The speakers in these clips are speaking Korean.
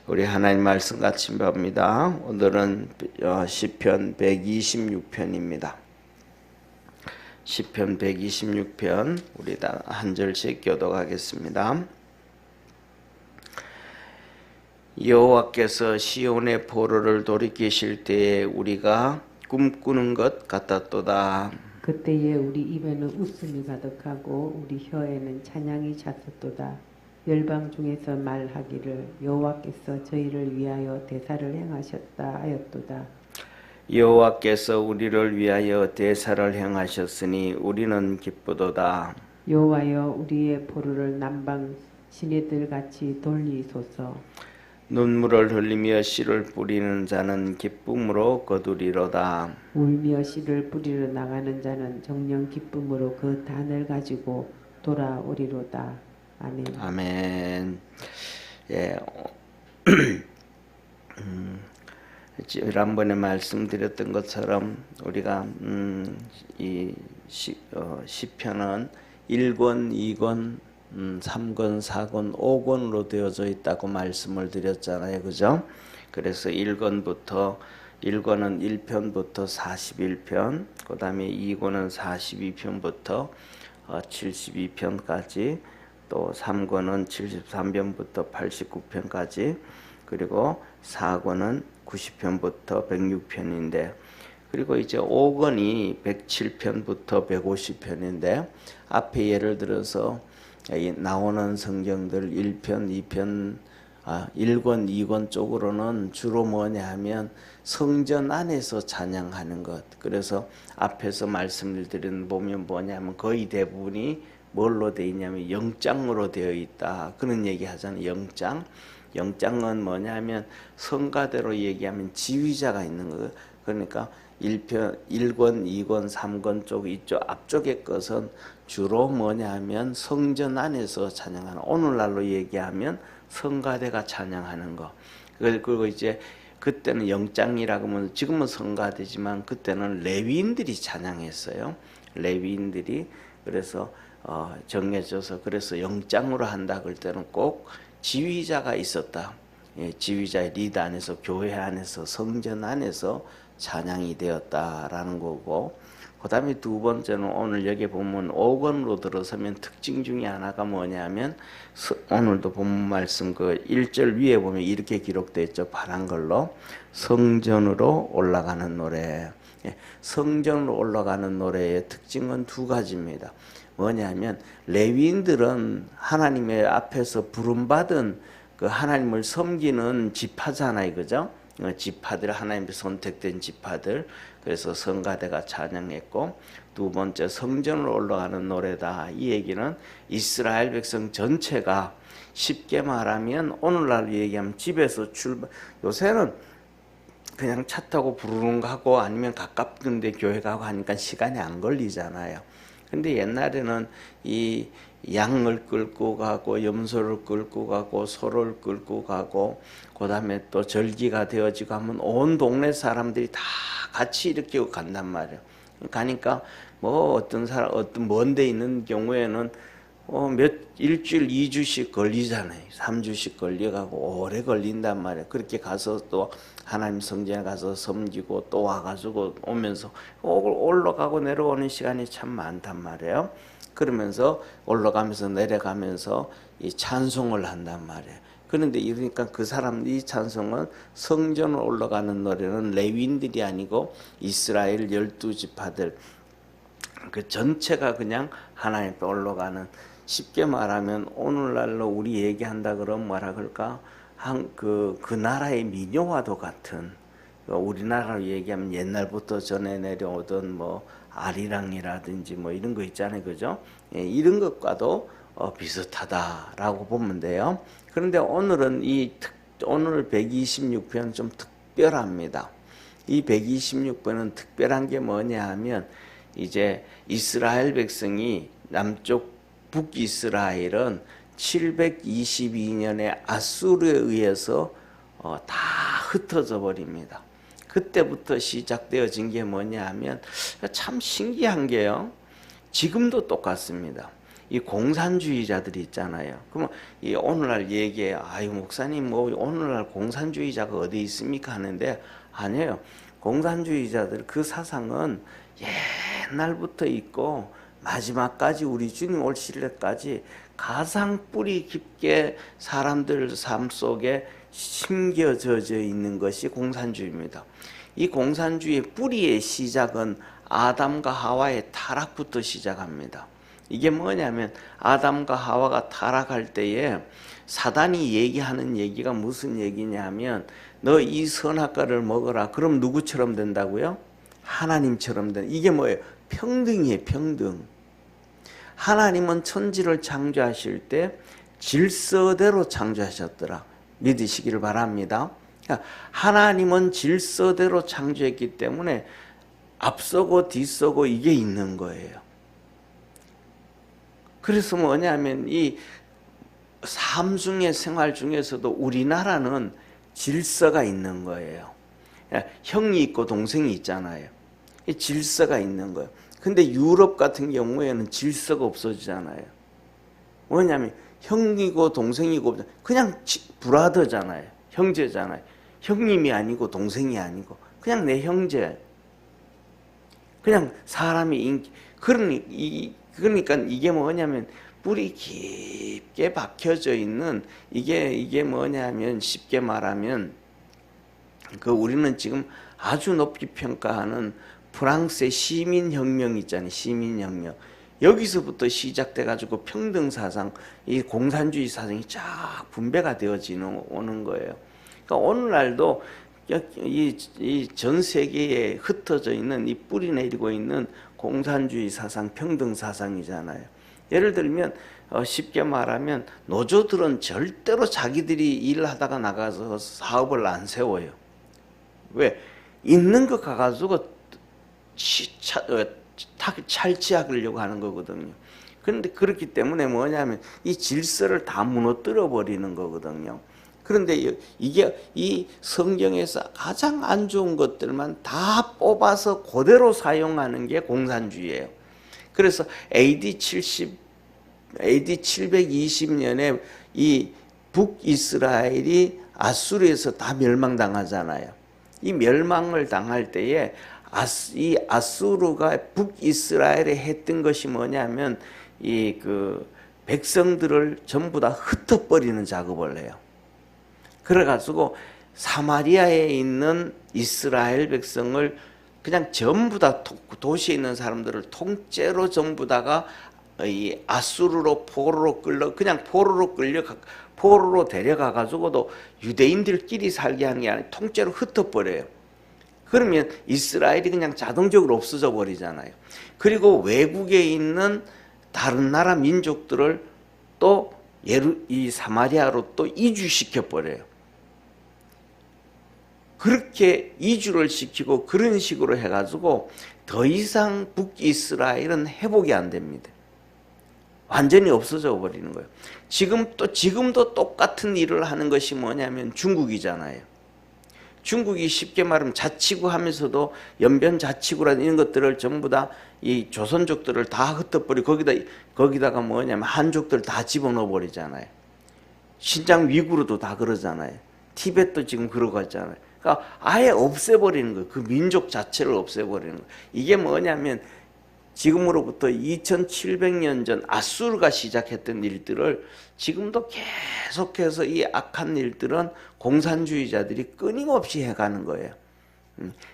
우리 하나님 말씀 같이 봅니다. 오늘은 시편 126편입니다. 시편 126편 우리 다 한 절씩 교독하겠습니다. 여호와께서 시온의 포로를 돌이키실 때에 우리가 꿈꾸는 것 같았도다. 그때에 우리 입에는 웃음이 가득하고 우리 혀에는 찬양이 찼었도다. 열방 중에서 말하기를 여호와께서 저희를 위하여 대사를 행하셨다 하였도다. 여호와께서 우리를 위하여 대사를 행하셨으니 우리는 기쁘도다. 여호와여 우리의 포로를 남방 시내들 같이 돌리소서. 눈물을 흘리며 씨를 뿌리는 자는 기쁨으로 거두리로다. 울며 씨를 뿌리러 나가는 자는 정령 기쁨으로 그 단을 가지고 돌아오리로다. 아멘. 아멘. 예. 지난번에 말씀드렸던 것처럼 우리가 이 시편은 1권, 2권, 3권, 4권, 5권으로 되어져 있다고 말씀을 드렸잖아요. 그죠? 그래서 1권은 1편부터 41편, 그 다음에 2권은 42편부터 72편까지, 또 3권은 73편부터 89편까지, 그리고 4권은 90편부터 106편인데, 그리고 이제 5권이 107편부터 150편인데, 앞에 예를 들어서 나오는 성경들 1편, 2편, 1권, 2권 쪽으로는 주로 뭐냐 하면 성전 안에서 찬양하는 것. 그래서 앞에서 말씀을 드린 보면 뭐냐면 거의 대부분이 뭘로 되어 있냐면 영장으로 되어 있다. 그런 얘기 하잖아요. 영장. 영장은 뭐냐면 성가대로 얘기하면 지휘자가 있는 거예요. 그러니까 1권, 2권, 3권 쪽 이쪽 앞쪽의 것은 주로 뭐냐 하면 성전 안에서 찬양하는, 오늘날로 얘기하면 성가대가 찬양하는 거. 그리고 이제 그때는 영장이라고 하면 지금은 성가대지만 그때는 레위인들이 찬양했어요. 레위인들이. 그래서 정해져서 그래서 영장으로 한다 그럴 때는 꼭 지휘자가 있었다. 예, 지휘자의 리더 안에서, 교회 안에서, 성전 안에서 찬양이 되었다라는 거고, 그 다음에 두 번째는 오늘 여기 보면 5권으로 들어서면 특징 중에 하나가 뭐냐면 오늘도 본문 말씀 그 1절 위에 보면 이렇게 기록되어 있죠. 파란 걸로 성전으로 올라가는 노래. 예, 성전으로 올라가는 노래의 특징은 두 가지입니다. 뭐냐면 레위인들은 하나님의 앞에서 부름받은 그 하나님을 섬기는 지파잖아요. 그죠? 지파들, 하나님의 선택된 지파들. 그래서 성가대가 찬양했고, 두 번째 성전으로 올라가는 노래다. 이 얘기는 이스라엘 백성 전체가 쉽게 말하면 오늘날로 얘기하면 집에서 요새는 그냥 차 타고 부르는 거 하고 아니면 가깝던 데 교회 가고 하니까 시간이 안 걸리잖아요. 근데 옛날에는 이 양을 끌고 가고 염소를 끌고 가고 소를 끌고 가고 그 다음에 또 절기가 되어지고 하면 온 동네 사람들이 다 같이 이렇게 간단 말이에요. 가니까 뭐 어떤 먼 데 있는 경우에는 일주일, 2주씩 걸리잖아요. 3주씩 걸려가고 오래 걸린단 말이에요. 그렇게 가서 또 하나님 성전에 가서 섬기고 또 와가지고 오면서 올라가고 내려오는 시간이 참 많단 말이에요. 그러면서 올라가면서 내려가면서 이 찬송을 한단 말이에요. 그런데 이러니까 그 사람들이 찬송은 성전으로 올라가는 노래는 레위인들이 아니고 이스라엘 12지파들 그 전체가 그냥 하나님 앞에 올라가는, 쉽게 말하면 오늘날로 우리 얘기한다 그러면 뭐라 그럴까? 그 나라의 민요와도 같은, 우리나라로 얘기하면 옛날부터 전해 내려오던 뭐 아리랑이라든지 뭐 이런 거 있잖아요. 그죠? 예, 이런 것과도 비슷하다라고 보면 돼요. 그런데 오늘은 오늘 126편 좀 특별합니다. 이 126편은 특별한 게 뭐냐 하면 이제 이스라엘 백성이 남쪽 북이스라엘은 722년에 아수르에 의해서 다 흩어져 버립니다. 그때부터 시작되어진 게 뭐냐 하면 참 신기한 게요. 지금도 똑같습니다. 이 공산주의자들이 있잖아요. 그러면 이 오늘날 얘기에 아유 목사님 뭐 오늘날 공산주의자가 어디 있습니까 하는데 아니에요. 공산주의자들 그 사상은 옛날부터 있고 마지막까지 우리 주님 오실 때까지 가장 뿌리 깊게 사람들 삶 속에 심겨져 있는 것이 공산주의입니다. 이 공산주의의 뿌리의 시작은 아담과 하와의 타락부터 시작합니다. 이게 뭐냐면 아담과 하와가 타락할 때에 사단이 얘기하는 얘기가 무슨 얘기냐면 너 이 선악과를 먹어라. 그럼 누구처럼 된다고요? 하나님처럼 된다. 이게 뭐예요? 평등이에요. 평등. 하나님은 천지를 창조하실 때 질서대로 창조하셨더라. 믿으시기를 바랍니다. 그러니까 하나님은 질서대로 창조했기 때문에 앞서고 뒤서고 이게 있는 거예요. 그래서 뭐냐면 이 삶 중에 생활 중에서도 우리나라는 질서가 있는 거예요. 형이 있고 동생이 있잖아요. 질서가 있는 거예요. 근데 유럽 같은 경우에는 질서가 없어지잖아요. 뭐냐면 형이고 동생이고 그냥 브라더잖아요. 형제잖아요. 형님이 아니고 동생이 아니고 그냥 내 형제. 그냥 사람이 그러니까 이게 뭐냐면 뿌리 깊게 박혀져 있는 이게 뭐냐면 쉽게 말하면 그 우리는 지금 아주 높이 평가하는 프랑스의 시민혁명 있잖아요. 시민혁명. 여기서부터 시작돼 가지고 평등사상, 이 공산주의 사상이 쫙 분배가 되어지는 오는 거예요. 그러니까 오늘날도 이 전 세계에 흩어져 있는 이 뿌리 내리고 있는 공산주의 사상, 평등 사상이잖아요. 예를 들면 쉽게 말하면 노조들은 절대로 자기들이 일하다가 나가서 사업을 안 세워요. 왜? 있는 거 가가지고 찰지하려고 하는 거거든요. 그런데 그렇기 때문에 뭐냐면 이 질서를 다 무너뜨려 버리는 거거든요. 그런데 이게 이 성경에서 가장 안 좋은 것들만 다 뽑아서 그대로 사용하는 게 공산주의예요. 그래서 AD 720년에 이 북이스라엘이 아수르에서 다 멸망당하잖아요. 이 멸망을 당할 때에 이 아수르가 북이스라엘에 했던 것이 뭐냐면 이 그 백성들을 전부 다 흩어버리는 작업을 해요. 그래가지고 사마리아에 있는 이스라엘 백성을 그냥 전부 다 도시에 있는 사람들을 통째로 전부 다가 이 아수르로 포로로 포로로 데려가 가지고도 유대인들끼리 살게 하는 게 아니라 통째로 흩어버려요. 그러면 이스라엘이 그냥 자동적으로 없어져 버리잖아요. 그리고 외국에 있는 다른 나라 민족들을 또 이 사마리아로 또 이주시켜 버려요. 그렇게 이주를 시키고 그런 식으로 해가지고 더 이상 북이스라엘은 회복이 안 됩니다. 완전히 없어져 버리는 거예요. 지금도 똑같은 일을 하는 것이 뭐냐면 중국이잖아요. 중국이 쉽게 말하면 자치구 하면서도 연변 자치구라는 이런 것들을 전부 다 이 조선족들을 다 흩어버리고 거기다가 뭐냐면 한족들 다 집어넣어 버리잖아요. 신장 위구르도 다 그러잖아요. 티벳도 지금 그러고 있잖아요. 그러니까 아예 없애버리는 거예요. 그 민족 자체를 없애버리는 거예요. 이게 뭐냐면 지금으로부터 2700년 전 아수르가 시작했던 일들을 지금도 계속해서 이 악한 일들은 공산주의자들이 끊임없이 해가는 거예요.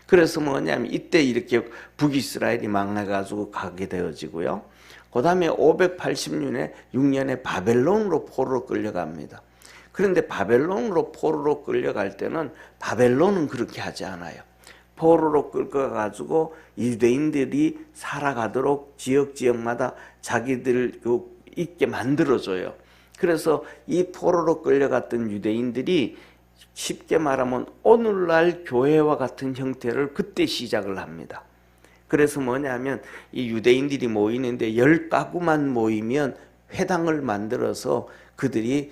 그래서 뭐냐면 이때 이렇게 북이스라엘이 망해가지고 가게 되어지고요. 그 다음에 586년에 바벨론으로 포로로 끌려갑니다. 그런데 바벨론으로 포로로 끌려갈 때는 바벨론은 그렇게 하지 않아요. 포로로 끌려가지고 유대인들이 살아가도록 지역마다 자기들 있게 만들어줘요. 그래서 이 포로로 끌려갔던 유대인들이 쉽게 말하면 오늘날 교회와 같은 형태를 그때 시작을 합니다. 그래서 뭐냐면 이 유대인들이 모이는데 10가구만 모이면 회당을 만들어서 그들이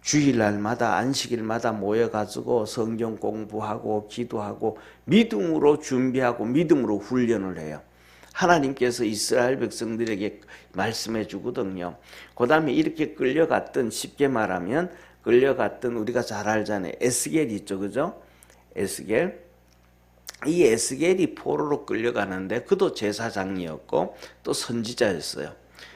주일날마다 안식일마다 모여가지고 성경 공부하고 기도하고 믿음으로 준비하고 믿음으로 훈련을 해요. 하나님께서 이스라엘 백성들에게 말씀해 주거든요. 그 다음에 이렇게 끌려갔던, 쉽게 말하면 끌려갔던, 우리가 잘 알잖아요. 에스겔이 있죠, 그죠? 에스겔. 이 에스겔이 포로로 끌려가는데 그도 제사장이었고 또 선지자였어요.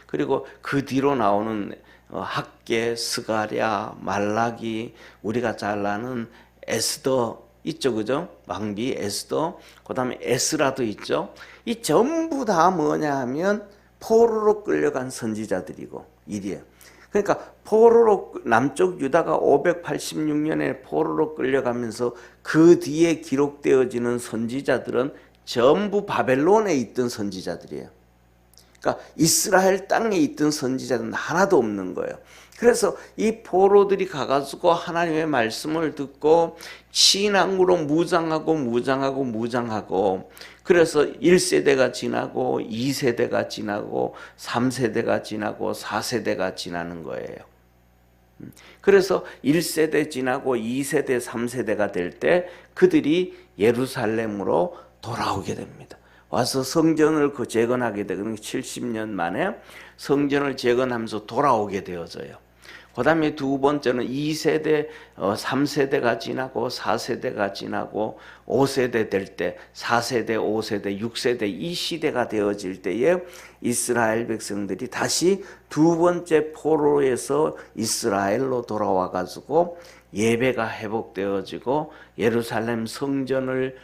그리고 그 뒤로 나오는 학개, 스가랴, 말라기, 우리가 잘 아는 에스더 있죠, 그죠? 왕비 에스더, 그 다음에 에스라도 있죠. 이 전부 다 뭐냐 하면 포로로 끌려간 선지자들이고 일이에요. 그러니까 포로로, 남쪽 유다가 586년에 포로로 끌려가면서 그 뒤에 기록되어지는 선지자들은 전부 바벨론에 있던 선지자들이에요. 그러니까 이스라엘 땅에 있던 선지자는 하나도 없는 거예요. 그래서 이 포로들이 가가지고 하나님의 말씀을 듣고 신앙으로 무장하고 그래서 1세대가 지나고 2세대가 지나고 3세대가 지나고 4세대가 지나는 거예요. 그래서 1세대 지나고 2세대, 3세대가 될 때 그들이 예루살렘으로 돌아오게 됩니다. 와서 성전을 재건하게 되거든요. 70년 만에 성전을 재건하면서 돌아오게 되어져요. 그 다음에 두 번째는 2세대, 3세대가 지나고 4세대가 지나고 5세대 될 때 4세대, 5세대, 6세대 이 시대가 되어질 때에 이스라엘 백성들이 다시 두 번째 포로에서 이스라엘로 돌아와 가지고 예배가 회복되어지고 예루살렘 성전을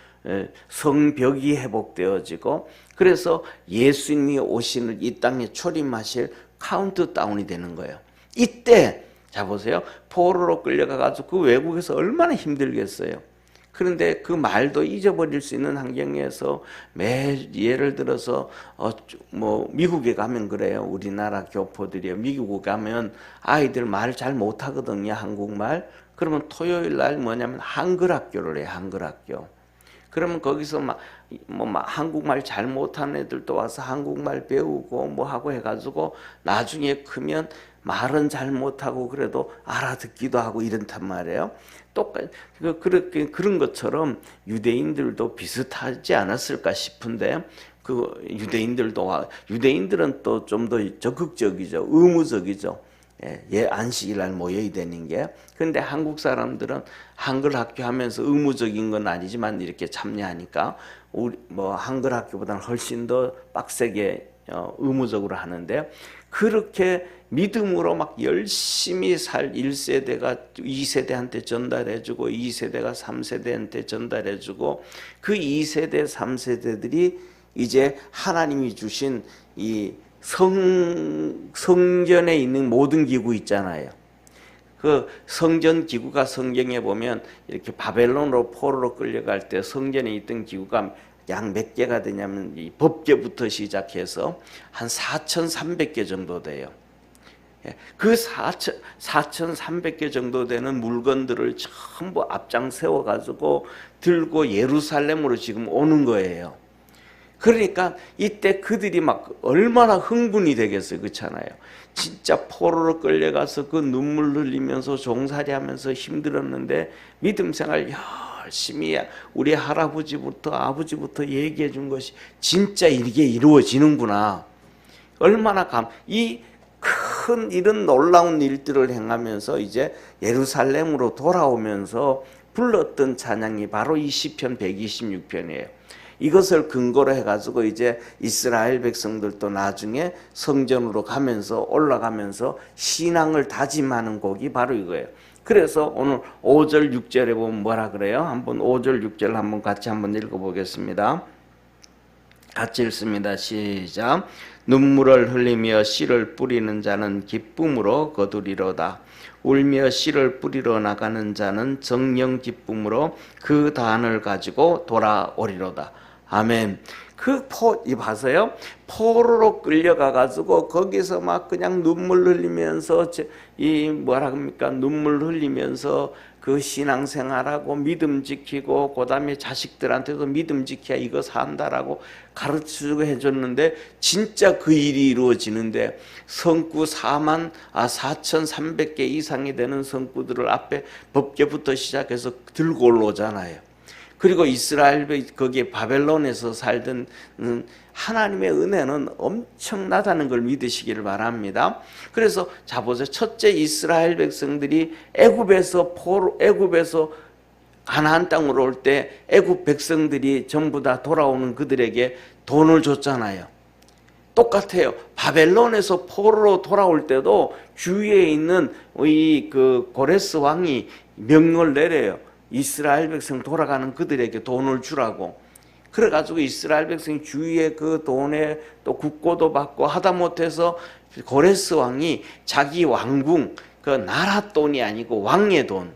성벽이 회복되어지고 그래서 예수님이 오시는 이 땅에 초림하실 카운트다운이 되는 거예요. 이때 자 보세요. 포로로 끌려가가지고 그 외국에서 얼마나 힘들겠어요. 그런데 그 말도 잊어버릴 수 있는 환경에서 예를 들어서 미국에 가면 그래요. 우리나라 교포들이요. 미국에 가면 아이들 말 잘 못하거든요. 한국말. 그러면 토요일 날 뭐냐면 한글 학교를 해요. 한글 학교. 그러면 거기서 한국말 잘 못하는 애들도 와서 한국말 배우고 뭐 하고 해가지고 나중에 크면 말은 잘 못하고 그래도 알아듣기도 하고 이런단 말이에요. 똑같이 그런 것처럼 유대인들도 비슷하지 않았을까 싶은데 그 유대인들은 또 좀 더 적극적이죠. 의무적이죠. 안식일날 모여야 되는 게. 그런데 한국 사람들은 한글 학교 하면서 의무적인 건 아니지만 이렇게 참여하니까 한글 학교보다는 훨씬 더 빡세게 의무적으로 하는데 그렇게 믿음으로 막 열심히 살 1세대가 2세대한테 전달해주고 2세대가 3세대한테 전달해주고 그 2세대 3세대들이 이제 하나님이 주신 이 성전에 있는 모든 기구 있잖아요. 그 성전 기구가 성경에 보면 이렇게 바벨론으로 포로로 끌려갈 때 성전에 있던 기구가 약 몇 개가 되냐면 이 법궤부터 시작해서 한 4,300개 정도 돼요. 그 4,300개 정도 되는 물건들을 전부 앞장 세워가지고 들고 예루살렘으로 지금 오는 거예요. 그러니까 이때 그들이 막 얼마나 흥분이 되겠어요. 그렇잖아요. 진짜 포로로 끌려가서 그 눈물 흘리면서 종살이 하면서 힘들었는데 믿음 생활 열심히 우리 할아버지부터 아버지부터 얘기해 준 것이 진짜 이게 이루어지는구나. 얼마나 이 큰 이런 놀라운 일들을 행하면서 이제 예루살렘으로 돌아오면서 불렀던 찬양이 바로 이 시편 126편이에요. 이것을 근거로 해가지고 이제 이스라엘 백성들도 나중에 성전으로 가면서 올라가면서 신앙을 다짐하는 곡이 바로 이거예요. 그래서 오늘 5절 6절에 보면 뭐라 그래요? 한번 5절 6절 한번 같이 한번 읽어보겠습니다. 같이 읽습니다. 시작. 눈물을 흘리며 씨를 뿌리는 자는 기쁨으로 거두리로다. 울며 씨를 뿌리러 나가는 자는 정령 기쁨으로 그 단을 가지고 돌아오리로다. 아멘. 이 봐서요. 포로로 끌려가가지고 거기서 막 그냥 눈물 흘리면서 눈물 흘리면서 그 신앙생활하고 믿음 지키고 그다음에 자식들한테도 믿음 지켜야 이거 산다라고 가르치고 해줬는데 진짜 그 일이 이루어지는데 성구 4,300개 이상이 되는 성구들을 앞에 법궤부터 시작해서 들고 올라오잖아요. 그리고 이스라엘 거기에 바벨론에서 살던 하나님의 은혜는 엄청나다는 걸 믿으시기를 바랍니다. 그래서 자 보세요. 첫째, 이스라엘 백성들이 애굽에서 가나안 땅으로 올 때 애굽 백성들이 전부 다 돌아오는 그들에게 돈을 줬잖아요. 똑같아요. 바벨론에서 포로로 돌아올 때도 주위에 있는 이 고레스 왕이 명령을 내려요. 이스라엘 백성 돌아가는 그들에게 돈을 주라고. 그래가지고 이스라엘 백성이 주위에 그 돈에 또 국고도 받고 하다 못해서 고레스 왕이 자기 왕궁, 그 나라 돈이 아니고 왕의 돈,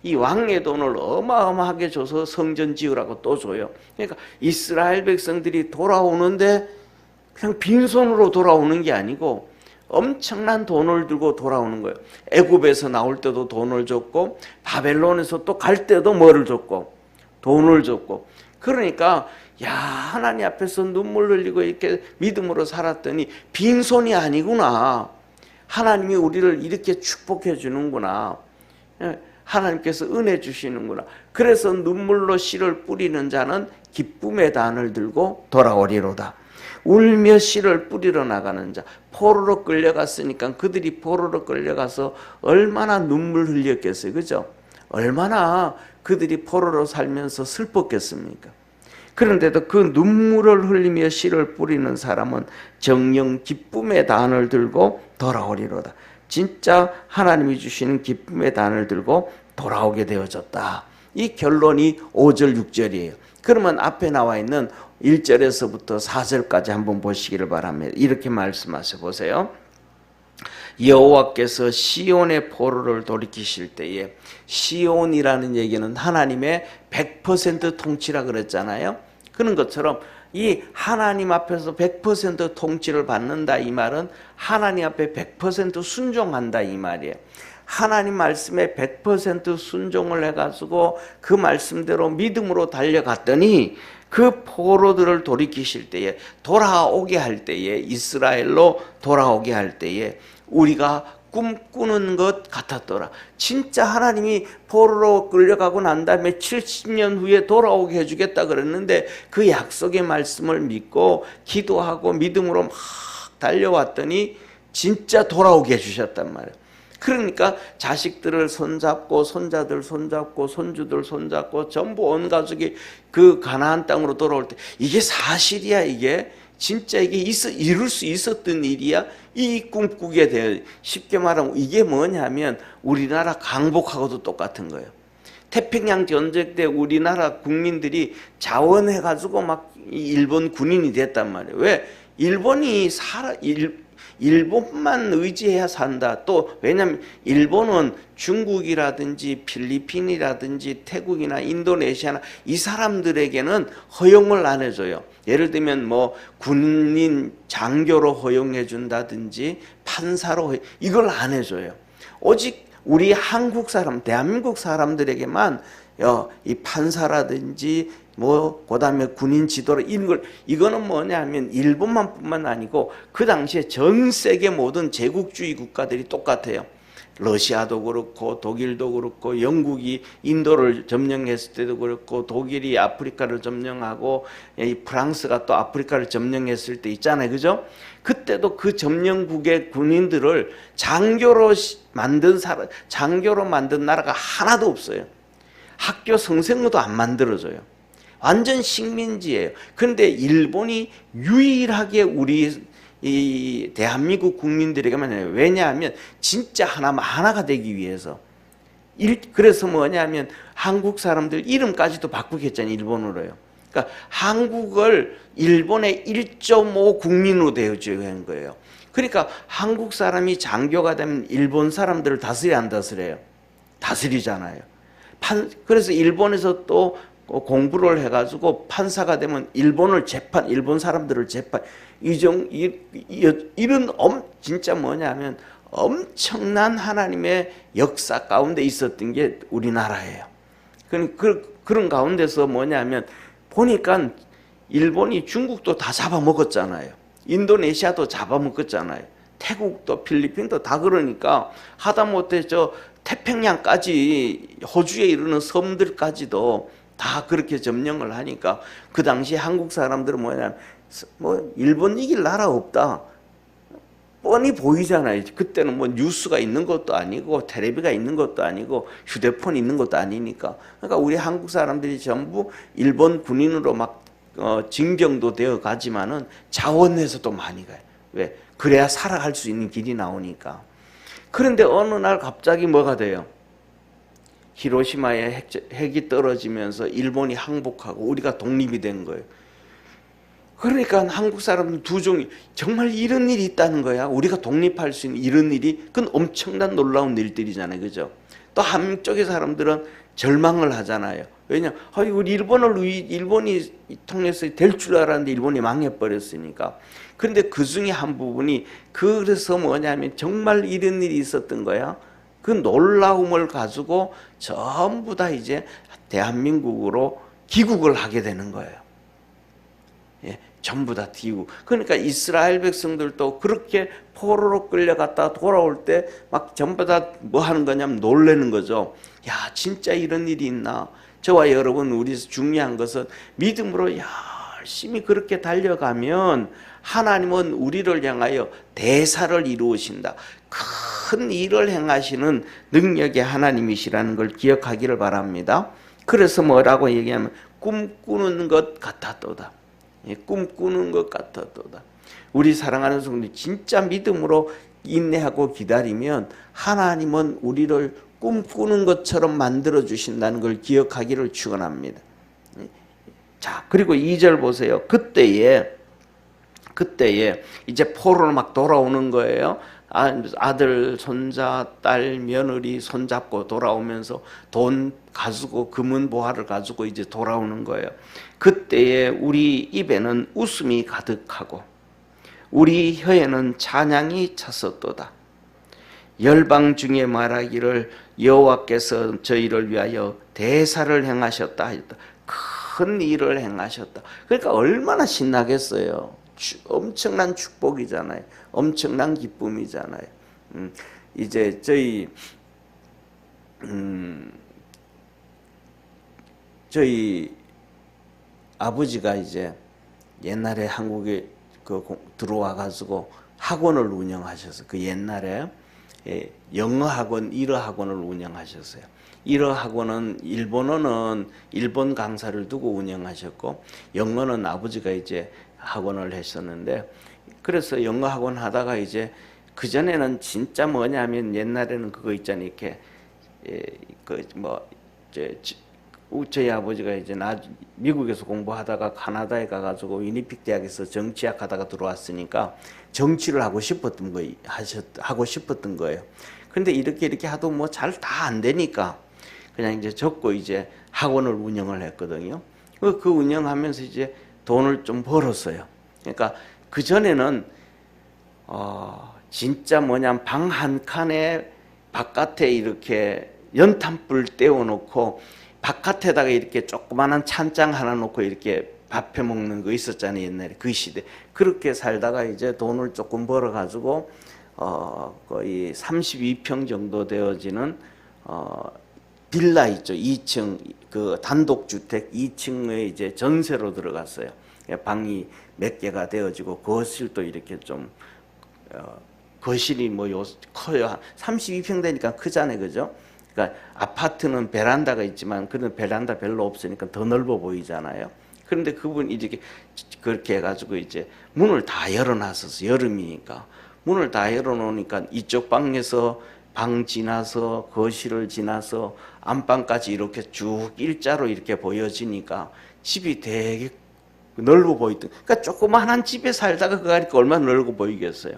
이 왕의 돈을 어마어마하게 줘서 성전 지으라고 또 줘요. 그러니까 이스라엘 백성들이 돌아오는데 그냥 빈손으로 돌아오는 게 아니고 엄청난 돈을 들고 돌아오는 거예요. 애굽에서 나올 때도 돈을 줬고 바벨론에서 또 갈 때도 뭐를 줬고 돈을 줬고. 그러니까 야, 하나님 앞에서 눈물 흘리고 이렇게 믿음으로 살았더니 빈손이 아니구나. 하나님이 우리를 이렇게 축복해 주는구나. 하나님께서 은혜 주시는구나. 그래서 눈물로 씨를 뿌리는 자는 기쁨의 단을 들고 돌아오리로다. 울며 씨를 뿌리러 나가는 자. 포로로 끌려갔으니까 그들이 포로로 끌려가서 얼마나 눈물 흘렸겠어요. 그죠? 얼마나 그들이 포로로 살면서 슬펐겠습니까? 그런데도 그 눈물을 흘리며 씨를 뿌리는 사람은 정녕 기쁨의 단을 들고 돌아오리로다. 진짜 하나님이 주시는 기쁨의 단을 들고 돌아오게 되어졌다. 이 결론이 5절 6절이에요. 그러면 앞에 나와 있는 1절에서부터 4절까지 한번 보시기를 바랍니다. 이렇게 말씀하셔 보세요. 여호와께서 시온의 포로를 돌이키실 때에, 시온이라는 얘기는 하나님의 100% 통치라 그랬잖아요. 그런 것처럼 이 하나님 앞에서 100% 통치를 받는다 이 말은 하나님 앞에 100% 순종한다 이 말이에요. 하나님 말씀에 100% 순종을 해가지고 그 말씀대로 믿음으로 달려갔더니 그 포로들을 돌이키실 때에, 돌아오게 할 때에, 이스라엘로 돌아오게 할 때에 우리가 꿈꾸는 것 같았더라. 진짜 하나님이 포로로 끌려가고 난 다음에 70년 후에 돌아오게 해주겠다 그랬는데 그 약속의 말씀을 믿고 기도하고 믿음으로 막 달려왔더니 진짜 돌아오게 해주셨단 말이에요. 그러니까 자식들을 손잡고 손자들 손잡고 손주들 손잡고 전부 온 가족이 그 가나안 땅으로 돌아올 때 이게 사실이야. 이게 진짜 이게 이룰 수 있었던 일이야. 이 꿈꾸게 돼요. 쉽게 말하면 이게 뭐냐면 우리나라 강복하고도 똑같은 거예요. 태평양 전쟁 때 우리나라 국민들이 자원해가지고 막 일본 군인이 됐단 말이에요. 왜? 일본만 의지해야 산다. 또 왜냐하면 일본은 중국이라든지 필리핀이라든지 태국이나 인도네시아나 이 사람들에게는 허용을 안 해줘요. 예를 들면 뭐 군인 장교로 허용해 준다든지 판사로 이걸 안 해줘요. 오직 우리 한국 사람, 대한민국 사람들에게만 이 판사라든지 뭐 그다음에 군인 지도로 이거는 뭐냐면 일본만뿐만 아니고 그 당시에 전 세계 모든 제국주의 국가들이 똑같아요. 러시아도 그렇고 독일도 그렇고 영국이 인도를 점령했을 때도 그렇고 독일이 아프리카를 점령하고 프랑스가 또 아프리카를 점령했을 때 있잖아요. 그죠? 그때도 그 점령국의 군인들을 장교로 만든 나라가 하나도 없어요. 학교 선생도 안 만들어줘요. 완전 식민지예요. 그런데 일본이 유일하게 우리 이 대한민국 국민들에게만 해요. 왜냐하면 진짜 하나가 되기 위해서. 그래서 뭐냐면 한국 사람들 이름까지도 바꾸겠잖아요. 일본어로요. 그러니까 한국을 일본의 1.5 국민으로 되어줘야 하는 거예요. 그러니까 한국 사람이 장교가 되면 일본 사람들을 다스려 안 다스려요? 다스리잖아요. 그래서 일본에서 또 공부를 해가지고 판사가 되면 일본 사람들을 재판, 이런 진짜 뭐냐면 엄청난 하나님의 역사 가운데 있었던 게 우리나라예요. 그런 가운데서 뭐냐면 보니까 일본이 중국도 다 잡아먹었잖아요. 인도네시아도 잡아먹었잖아요. 태국도 필리핀도 다. 그러니까 하다못해 저 태평양까지 호주에 이르는 섬들까지도 다 그렇게 점령을 하니까 그 당시 한국 사람들은 뭐냐면 뭐 일본 이길 나라 없다. 뻔히 보이잖아요. 그때는 뭐 뉴스가 있는 것도 아니고 텔레비가 있는 것도 아니고 휴대폰 있는 것도 아니니까. 그러니까 우리 한국 사람들이 전부 일본 군인으로 막 징병도 되어 가지만은 자원에서도 많이 가요. 왜? 그래야 살아갈 수 있는 길이 나오니까. 그런데 어느 날 갑자기 뭐가 돼요? 히로시마에 핵이 떨어지면서 일본이 항복하고 우리가 독립이 된 거예요. 그러니까 한국 사람들 두 종이 정말 이런 일이 있다는 거야. 우리가 독립할 수 있는 이런 일이, 그건 엄청난 놀라운 일들이잖아요. 그죠? 또 한쪽의 사람들은 절망을 하잖아요. 왜냐? 우리 일본이 통해서 될 줄 알았는데 일본이 망해버렸으니까. 그런데 그 중에 한 부분이 그래서 뭐냐면 정말 이런 일이 있었던 거야. 그 놀라움을 가지고 전부 다 이제 대한민국으로 귀국을 하게 되는 거예요. 예, 전부 다 귀국. 그러니까 이스라엘 백성들도 그렇게 포로로 끌려갔다 돌아올 때 막 전부 다 뭐 하는 거냐면 놀라는 거죠. 야, 진짜 이런 일이 있나? 저와 여러분, 우리 중요한 것은 믿음으로 열심히 그렇게 달려가면 하나님은 우리를 향하여 대사를 이루신다. 큰 일을 행하시는 능력의 하나님이시라는 걸 기억하기를 바랍니다. 그래서 뭐라고 얘기하면 꿈꾸는 것 같았도다. 꿈꾸는 것 같았도다. 우리 사랑하는 성도들 진짜 믿음으로 인내하고 기다리면 하나님은 우리를 꿈꾸는 것처럼 만들어 주신다는 걸 기억하기를 축원합니다. 자, 그리고 2절 보세요. 그때에 이제 포로로 막 돌아오는 거예요. 아들, 손자, 딸, 며느리 손잡고 돌아오면서 돈 가지고 금은 보화를 가지고 이제 돌아오는 거예요. 그때에 우리 입에는 웃음이 가득하고 우리 혀에는 찬양이 찼었도다. 열방 중에 말하기를 여호와께서 저희를 위하여 대사를 행하셨다 하였다. 큰 일을 행하셨다. 그러니까 얼마나 신나겠어요. 엄청난 축복이잖아요. 엄청난 기쁨이잖아요. 이제 저희 아버지가 이제 옛날에 한국에 들어와 가지고 학원을 운영하셨어요. 그 옛날에 영어 학원, 일어 학원을 운영하셨어요. 일어 학원은 일본어는 일본 강사를 두고 운영하셨고 영어는 아버지가 이제 학원을 했었는데, 그래서 영어 학원 하다가 이제 그 전에는 진짜 뭐냐면 옛날에는 그거 있잖아요. 이렇게 저희 아버지가 이제 미국에서 공부하다가 카나다에 가가지고 위니픽 대학에서 정치학 하다가 들어왔으니까 정치를 하고 싶었던 거예요. 그런데 이렇게 하도 뭐 잘 다 안 되니까 그냥 이제 적고 이제 학원을 운영을 했거든요. 그 운영하면서 이제 돈을 좀 벌었어요. 그러니까 그 전에는 진짜 뭐냐면 방 한 칸에 바깥에 이렇게 연탄불 떼어놓고 바깥에다가 이렇게 조그마한 찬장 하나 놓고 이렇게 밥 해 먹는 거 있었잖아요. 옛날에 그 시대. 그렇게 살다가 이제 돈을 조금 벌어 가지고 거의 32평 정도 되어지는 빌라 있죠. 2층 그 단독주택 2층에 이제 전세로 들어갔어요. 방이 몇 개가 되어지고 거실도 이렇게 좀 거실이 뭐 커요. 32평 되니까 크잖아요. 그죠? 그러니까 아파트는 베란다가 있지만 그런 베란다 별로 없으니까 더 넓어 보이잖아요. 그런데 그분이 이렇게 그렇게 해가지고 이제 문을 다 열어놨었어. 여름이니까 문을 다 열어놓으니까 이쪽 방에서 방 지나서 거실을 지나서 안방까지 이렇게 쭉 일자로 이렇게 보여지니까 집이 되게 넓어 보이던. 그러니까 조그마한 집에 살다가 그거 하니까 얼마나 넓어 보이겠어요.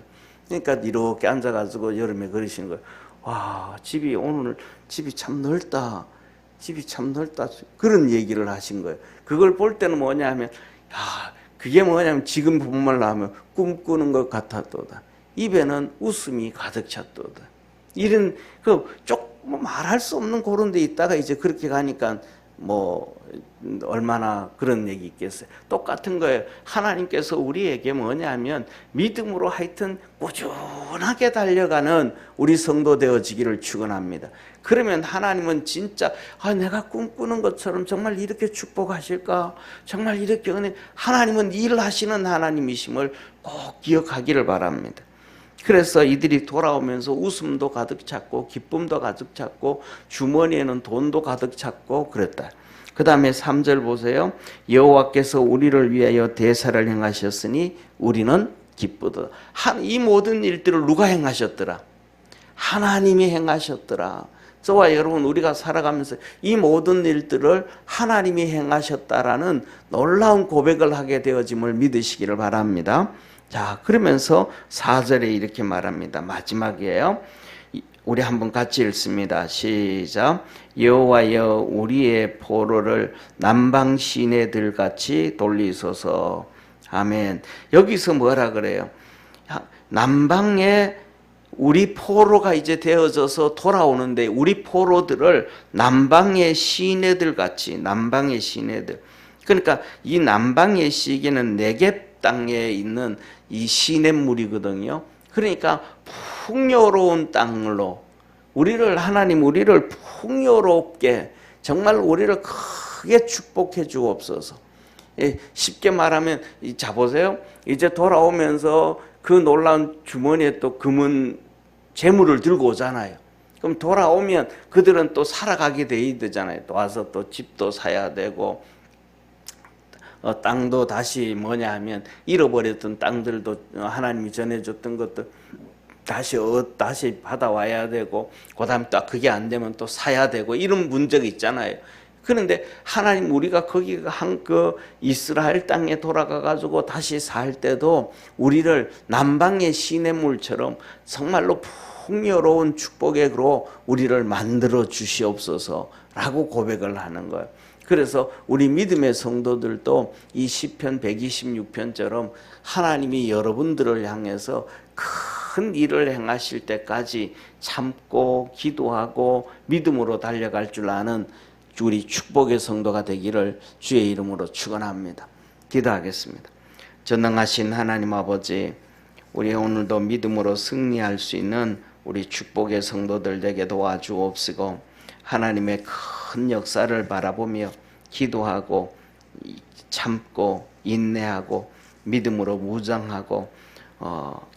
그러니까 이렇게 앉아가지고 여름에 그러시는 거예요. 와, 오늘 집이 참 넓다. 집이 참 넓다. 그런 얘기를 하신 거예요. 그걸 볼 때는 뭐냐 하면, 그게 뭐냐면 지금 본말로 하면 꿈꾸는 것 같았도다. 입에는 웃음이 가득 찼도다. 이런, 조금 말할 수 없는 그런 데 있다가 이제 그렇게 가니까 뭐 얼마나 그런 얘기 있겠어요. 똑같은 거예요. 하나님께서 우리에게 뭐냐면 믿음으로 하여튼 꾸준하게 달려가는 우리 성도 되어지기를 축원합니다. 그러면 하나님은 진짜 내가 꿈꾸는 것처럼 정말 이렇게 축복하실까? 정말 이렇게 은혜, 하나님은 일하시는 하나님이심을 꼭 기억하기를 바랍니다. 그래서 이들이 돌아오면서 웃음도 가득 찼고 기쁨도 가득 찼고 주머니에는 돈도 가득 찼고 그랬다. 그 다음에 3절 보세요. 여호와께서 우리를 위하여 대사를 행하셨으니 우리는 기쁘다. 이 모든 일들을 누가 행하셨더라? 하나님이 행하셨더라. 저와 여러분, 우리가 살아가면서 이 모든 일들을 하나님이 행하셨다라는 놀라운 고백을 하게 되어짐을 믿으시기를 바랍니다. 자, 그러면서 4절에 이렇게 말합니다. 마지막이에요. 우리 한번 같이 읽습니다. 시작. 여호와여 우리의 포로를 남방 시내들 같이 돌리소서. 아멘. 여기서 뭐라 그래요? 남방에 우리 포로가 이제 되어져서 돌아오는데 우리 포로들을 남방의 시내들 같이, 남방의 시내들. 그러니까 이 남방의 시기는 네겝 땅에 있는 이 시냇물이거든요. 그러니까 풍요로운 땅으로 하나님 우리를 풍요롭게 정말 우리를 크게 축복해 주옵소서. 쉽게 말하면 자 보세요. 이제 돌아오면서 그 놀라운 주머니에 또 금은 재물을 들고 오잖아요. 그럼 돌아오면 그들은 또 살아가게 돼 되잖아요. 또 와서 또 집도 사야 되고 땅도 다시 뭐냐 하면 잃어버렸던 땅들도 하나님이 전해줬던 것도 다시 받아와야 되고 그다음 또 그게 안 되면 또 사야 되고 이런 문제가 있잖아요. 그런데 하나님 우리가 거기 그 이스라엘 땅에 돌아가 가지고 다시 살 때도 우리를 남방의 시냇물처럼 정말로 풍요로운 축복으로 우리를 만들어 주시옵소서라고 고백을 하는 거예요. 그래서 우리 믿음의 성도들도 이 시편 126편처럼 하나님이 여러분들을 향해서 큰 일을 행하실 때까지 참고 기도하고 믿음으로 달려갈 줄 아는 우리 축복의 성도가 되기를 주의 이름으로 축원합니다. 기도하겠습니다. 전능하신 하나님 아버지, 우리 오늘도 믿음으로 승리할 수 있는 우리 축복의 성도들 되게 도와주옵시고 하나님의 큰 역사를 바라보며 기도하고 참고 인내하고 믿음으로 무장하고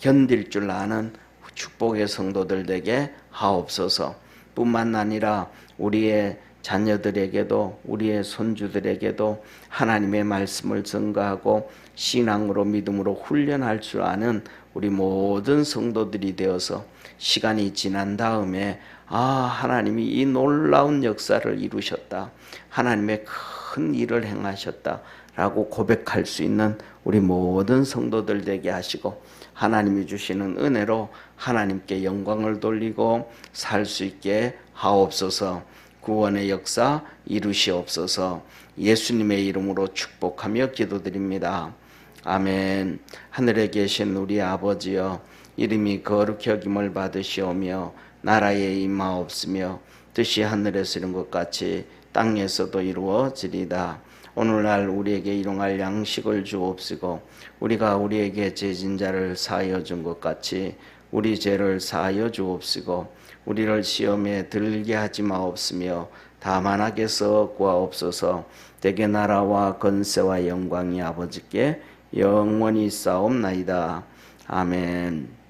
견딜 줄 아는 축복의 성도들 되게 하옵소서. 뿐만 아니라 우리의 자녀들에게도 우리의 손주들에게도 하나님의 말씀을 증거하고 신앙으로 믿음으로 훈련할 줄 아는 우리 모든 성도들이 되어서 시간이 지난 다음에 하나님이 이 놀라운 역사를 이루셨다. 하나님의 큰 일을 행하셨다. 라고 고백할 수 있는 우리 모든 성도들 되게 하시고 하나님이 주시는 은혜로 하나님께 영광을 돌리고 살 수 있게 하옵소서. 구원의 역사 이루시옵소서. 예수님의 이름으로 축복하며 기도드립니다. 아멘. 하늘에 계신 우리 아버지여, 이름이 거룩히 여김을 받으시오며 나라에 임하옵으며 뜻이 하늘에서 이룬 것 같이 땅에서도 이루어지리다. 오늘날 우리에게 일용할 양식을 주옵시고 우리가 우리에게 죄진 자를 사하여 준 것 같이 우리 죄를 사하여 주옵시고 우리를 시험에 들게 하지 마옵시며 다만 악에서 구하옵소서. 대개 나라와 권세와 영광이 아버지께 영원히 있사옵나이다. 아멘.